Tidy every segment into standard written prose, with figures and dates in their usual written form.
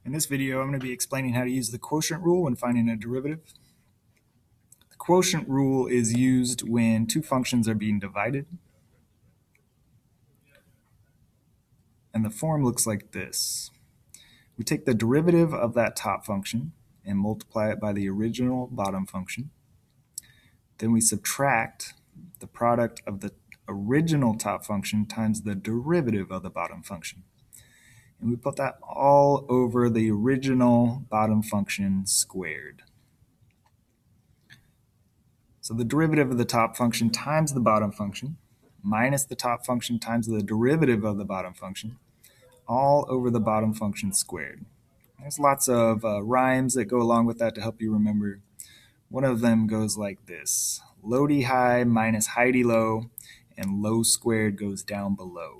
In this video, I'm going to be explaining how to use the quotient rule when finding a derivative. The quotient rule is used when two functions are being divided. And the form looks like this. We take the derivative of that top function and multiply it by the original bottom function. Then we subtract the product of the original top function times the derivative of the bottom function. And we put that all over the original bottom function squared. So the derivative of the top function times the bottom function minus the top function times the derivative of the bottom function all over the bottom function squared. There's lots of rhymes that go along with that to help you remember. One of them goes like this: low-d high minus high-d low, and low squared goes down below.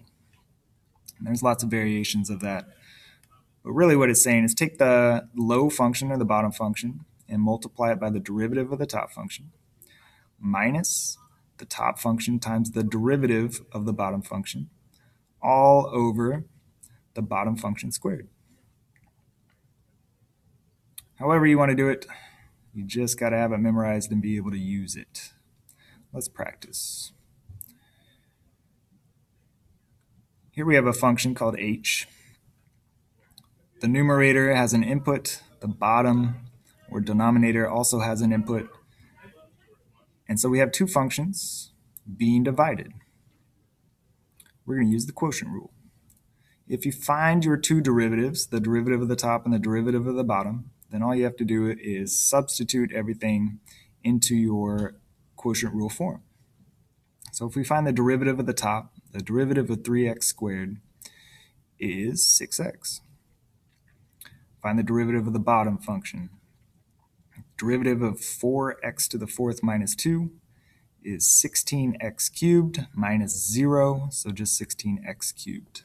And there's lots of variations of that. But really what it's saying is take the low function or the bottom function and multiply it by the derivative of the top function minus the top function times the derivative of the bottom function all over the bottom function squared. However you want to do it, you just got to have it memorized and be able to use it. Let's practice. Here we have a function called h. The numerator has an input, the bottom or denominator also has an input. And so we have two functions being divided. We're going to use the quotient rule. If you find your two derivatives, the derivative of the top and the derivative of the bottom, then all you have to do is substitute everything into your quotient rule form. So if we find the derivative of the top, the derivative of 3x squared is 6x. Find the derivative of the bottom function. Derivative of 4x to the fourth minus 2 is 16x cubed minus 0, so just 16x cubed.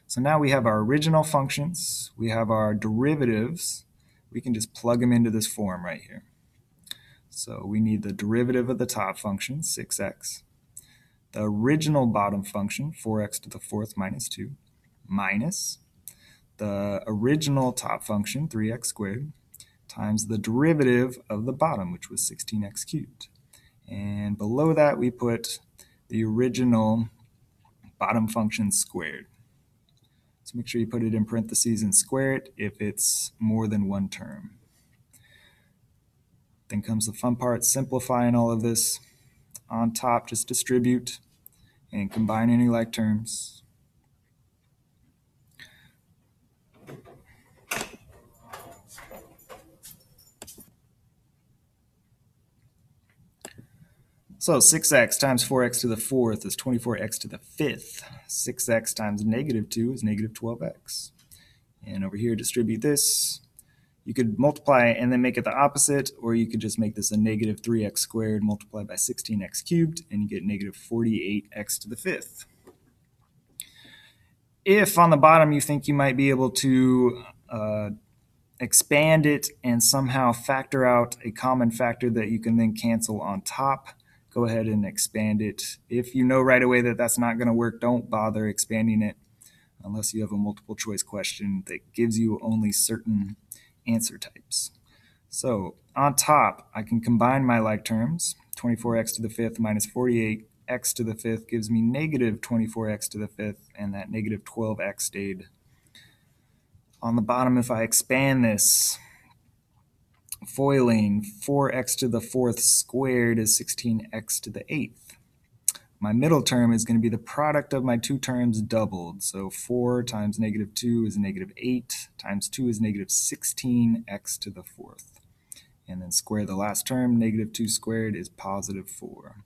So now we have our original functions, we have our derivatives, we can just plug them into this form right here. So we need the derivative of the top function, 6x, the original bottom function, 4x to the fourth minus 2, minus the original top function, 3x squared, times the derivative of the bottom, which was 16x cubed. And below that, we put the original bottom function squared. So make sure you put it in parentheses and square it if it's more than one term. Then comes the fun part, simplifying all of this. On top, just distribute and combine any like terms. So 6x times 4x to the fourth is 24x to the fifth. 6x times negative 2 is negative 12x. And over here, distribute this. You could multiply and then make it the opposite, or you could just make this a negative 3x squared multiplied by 16x cubed, and you get negative 48x to the fifth. If on the bottom you think you might be able to expand it and somehow factor out a common factor that you can then cancel on top, go ahead and expand it. If you know right away that that's not going to work, don't bother expanding it unless you have a multiple choice question that gives you only certain answer types. So on top, I can combine my like terms. 24x to the fifth minus 48x to the fifth gives me negative 24x to the fifth, and that negative 12x stayed. On the bottom, if I expand this, foiling, 4x to the fourth squared is 16x to the eighth. My middle term is going to be the product of my two terms doubled. So 4 times negative 2 is negative 8, times 2 is negative 16x to the fourth. And then square the last term, negative 2 squared is positive 4.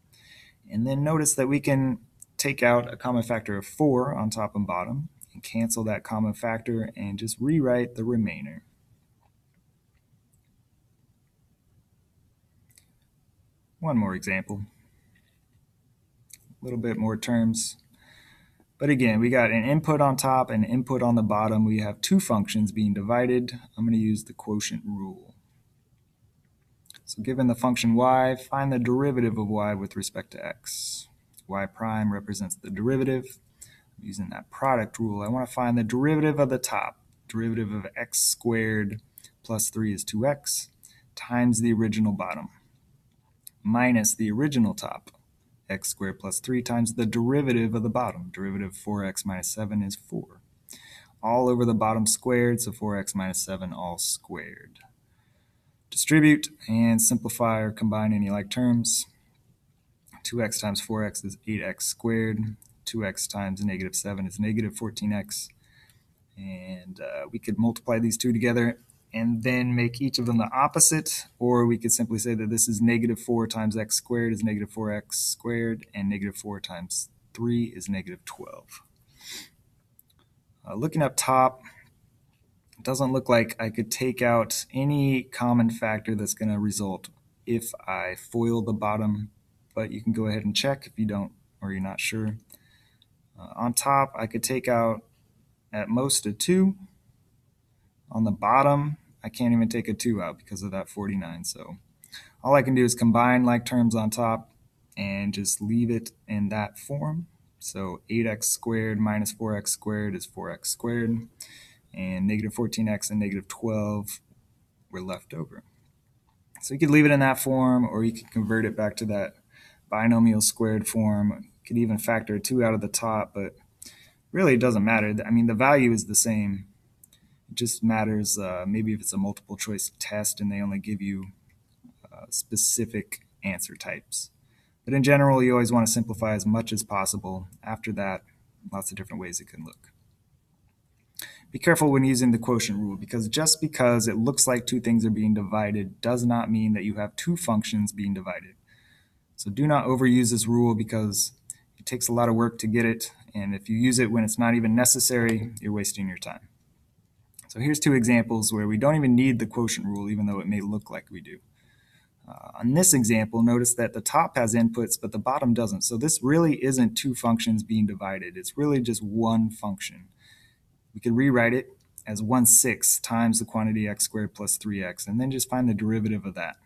And then notice that we can take out a common factor of 4 on top and bottom and cancel that common factor and just rewrite the remainder. One more example. A little bit more terms. But again, we got an input on top and an input on the bottom. We have two functions being divided. I'm going to use the quotient rule. So given the function y, find the derivative of y with respect to x. Y prime represents the derivative. I'm using that product rule. I want to find the derivative of the top. derivative of x squared plus 3 is 2x, times the original bottom, minus the original top, x squared plus 3 times the derivative of the bottom. Derivative of 4x minus 7 is 4. All over the bottom squared, so 4x minus 7 all squared. Distribute and simplify or combine any like terms. 2x times 4x is 8x squared. 2x times negative 7 is negative 14x. And we could multiply these two together and then make each of them the opposite, or we could simply say that this is negative 4 times x squared is negative 4x squared, and negative 4 times 3 is negative 12. Looking up top, it doesn't look like I could take out any common factor that's going to result if I FOIL the bottom, but you can go ahead and check if you don't or you're not sure. On top, I could take out at most a 2. On the bottom, I can't even take a 2 out because of that 49. So all I can do is combine like terms on top and just leave it in that form. So 8x squared minus 4x squared is 4x squared, and negative 14x and negative 12 were left over. So you could leave it in that form, or you could convert it back to that binomial squared form. You could even factor a 2 out of the top, but really it doesn't matter. I mean, the value is the same. It just matters maybe if it's a multiple choice test and they only give you specific answer types. But in general, you always want to simplify as much as possible. After that, lots of different ways it can look. Be careful when using the quotient rule, because just because it looks like two things are being divided does not mean that you have two functions being divided. So do not overuse this rule because it takes a lot of work to get it, and if you use it when it's not even necessary, you're wasting your time. So here's two examples where we don't even need the quotient rule, even though it may look like we do. On this example, notice that the top has inputs, but the bottom doesn't. So this really isn't two functions being divided. It's really just one function. We could rewrite it as 1/6 times the quantity x squared plus 3x, and then just find the derivative of that.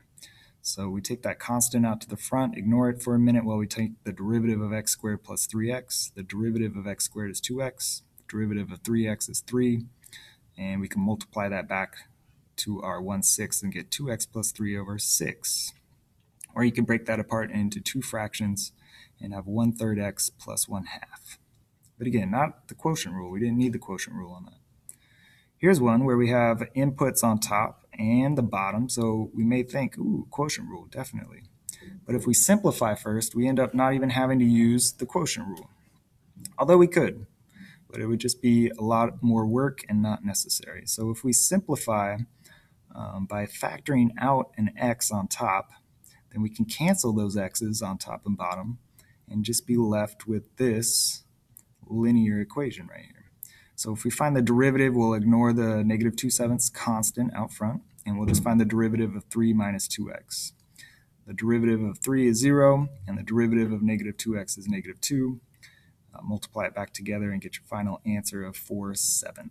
So we take that constant out to the front, ignore it for a minute while we take the derivative of x squared plus 3x. The derivative of x squared is 2x. The derivative of 3x is 3. And we can multiply that back to our 1/6 and get 2x plus 3 over 6. Or you can break that apart into two fractions and have 1/3 x plus 1/2. But again, not the quotient rule. We didn't need the quotient rule on that. Here's one where we have inputs on top and the bottom, so we may think, ooh, quotient rule, definitely. But if we simplify first, we end up not even having to use the quotient rule. Although we could, but it would just be a lot more work and not necessary. So if we simplify by factoring out an x on top, then we can cancel those x's on top and bottom and just be left with this linear equation right here. So if we find the derivative, we'll ignore the negative 2/7 constant out front, and we'll just find the derivative of 3 minus 2x. The derivative of 3 is 0, and the derivative of negative 2x is negative 2. Multiply it back together and get your final answer of 4/7.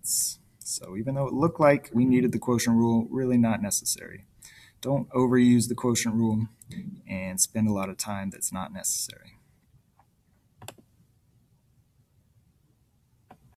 So even though it looked like we needed the quotient rule, really not necessary. Don't overuse the quotient rule and spend a lot of time that's not necessary.